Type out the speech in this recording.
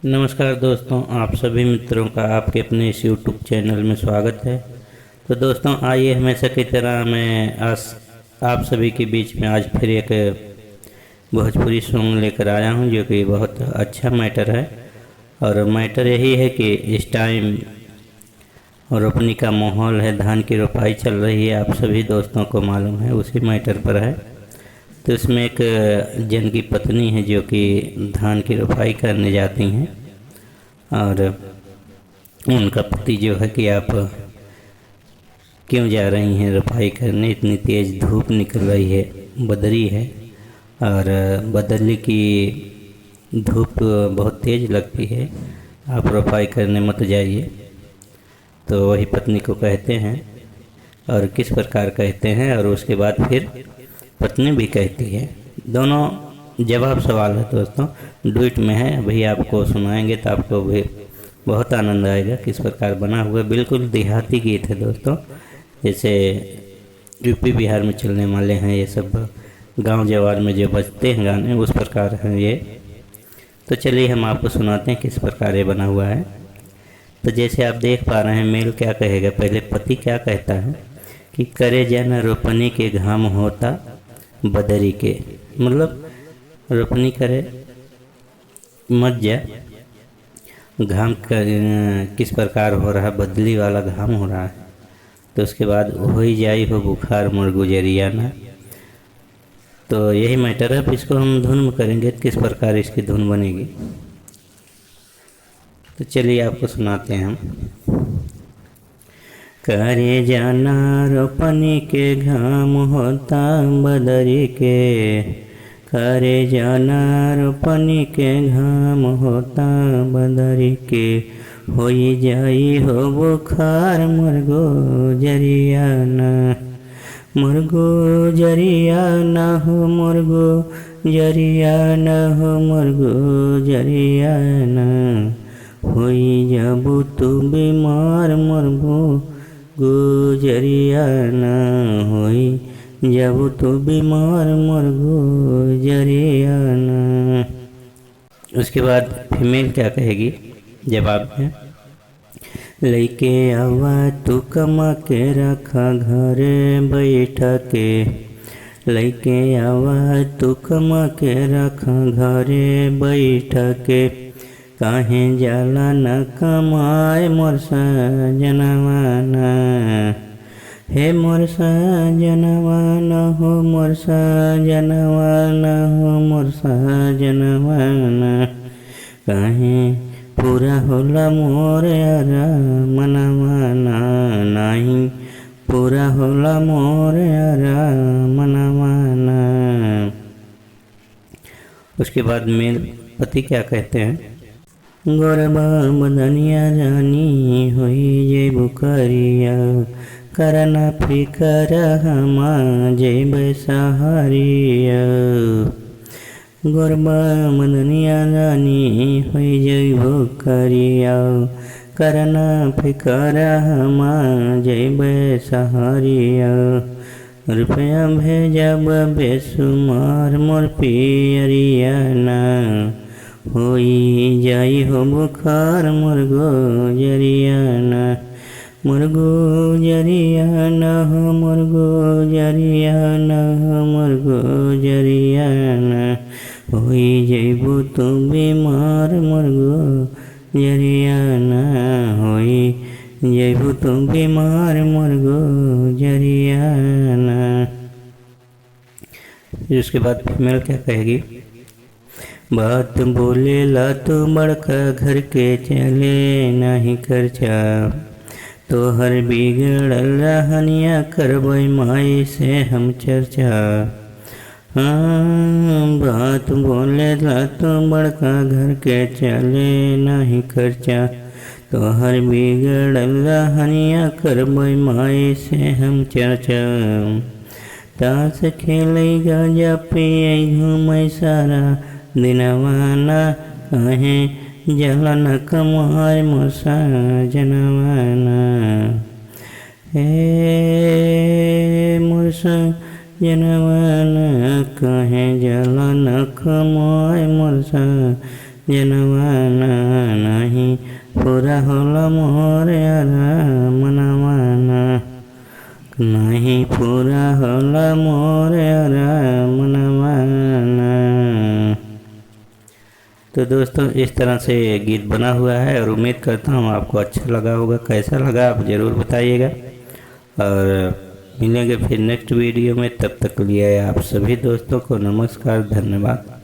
नमस्कार दोस्तों, आप सभी मित्रों का आपके अपने इस यूट्यूब चैनल में स्वागत है। तो दोस्तों, आइए हमेशा की तरह मैं आज आप सभी के बीच में आज फिर एक भोजपुरी सॉन्ग लेकर आया हूं, जो कि बहुत अच्छा मैटर है। और मैटर यही है कि इस टाइम रोपनी का माहौल है, धान की रोपाई चल रही है, आप सभी दोस्तों को मालूम है, उसी मैटर पर है। तो इसमें एक जन की पत्नी है जो कि धान की रोपाई करने जाती हैं, और उनका पति जो है कि आप क्यों जा रही हैं रोपाई करने, इतनी तेज़ धूप निकल रही है, बदरी है, और बदली की धूप बहुत तेज़ लगती है, आप रोपाई करने मत जाइए। तो वही पत्नी को कहते हैं, और किस प्रकार कहते हैं, और उसके बाद फिर पत्नी भी कहती है। दोनों जवाब सवाल है दोस्तों, डुएट में है, अभी आपको सुनाएंगे तो आपको भी बहुत आनंद आएगा किस प्रकार बना हुआ। बिल्कुल देहाती गीत है दोस्तों, जैसे यूपी बिहार में चलने वाले हैं ये सब, गांव जवार में जो बजते हैं गाने उस प्रकार हैं ये। तो चलिए हम आपको सुनाते हैं किस प्रकार ये बना हुआ है। तो जैसे आप देख पा रहे हैं, मेल क्या कहेगा, पहले पति क्या कहता है कि करे जाना रोपनी के घाम होता बदरी के, मतलब रोपनी करे मत जा, घाम किस प्रकार हो रहा है, बदली वाला घाम हो रहा है। तो उसके बाद हो ही जाई हो बुखार मोर गुजरिया ना। तो यही मैटर है। अब इसको हम धुन में करेंगे, किस प्रकार इसकी धुन बनेगी। तो चलिए आपको सुनाते हैं हम। करे जाना रोपनी के घाम होता बदरी के, करे जाना रोपनी के घाम होता बदरी के, होई जाई हो बुखार मुर्गो जरियाना, मुर्गो जरियाना हो, मुर्गो जरियाना हो, मुर्गो जरियाना, होई जाबू तू बीमार मुर्गो गुजरियाना, होई जाबू तो बीमार मुर्गो जरियाना। उसके बाद फीमेल क्या कहेगी जवाब में, लइके आवा तू कमा के रखा घरे बैठा के, लइके आवा तू कमा के रखा घरे बैठा के, काहे जाला न कमाए मोर सजनवाना, हे मोर सजनवाना हो, मोर सजनवाना हो, मोर सजनवाना, काहे पूरा होला मोर यारा मनवाना, नहीं पूरा होला मोर यारा मनवाना। उसके बाद मेल पति क्या कहते हैं, गोरबा बदनिया रानी होई जे बुकारिया, करना फिकर हमा जेब सहारिया, गोरबा बदनिया रानी होई जे बुकारिया, करना फिकर हमा जेब सहारिया, रुपया भेजब बेसुमार मोर पियरियाना, होई जाई हो बुखार मुर्गो जरियाना, मुर्गो जरियाना हो, मुर्गो जरियाना हो, मुर्गो जरियाना, होई जइबू तू बीमार मुर्गो जरियाना, होई जइबू तू बीमार मुर्गो जरियाना। उसके बाद फीमेल क्या कहेगी, बात बोलेला तो बड़का घर के चले नहीं खर्चा, तो हर बिगड़ल रहनिया करबै माई से हम चर्चा, हाँ बात बोलेला तो बड़का घर के चले नहीं खर्चा, तो हर बिगड़ल रहनिया करबै माई से हम चर्चा, ताश खेलै गाजा पियै घूमै सारा दिनवाना, काहे जलन कमाए मोर सजनवाना, हे मोर सजनवाना, काहे जलन कमाए मोर सजनवाना, पूरा होला मोर मनवा नहीं पूरा होला मोर मनवा। तो दोस्तों इस तरह से गीत बना हुआ है और उम्मीद करता हूँ आपको अच्छा लगा होगा। कैसा लगा आप ज़रूर बताइएगा और मिलेंगे फिर नेक्स्ट वीडियो में। तब तक के लिए आप सभी दोस्तों को नमस्कार, धन्यवाद।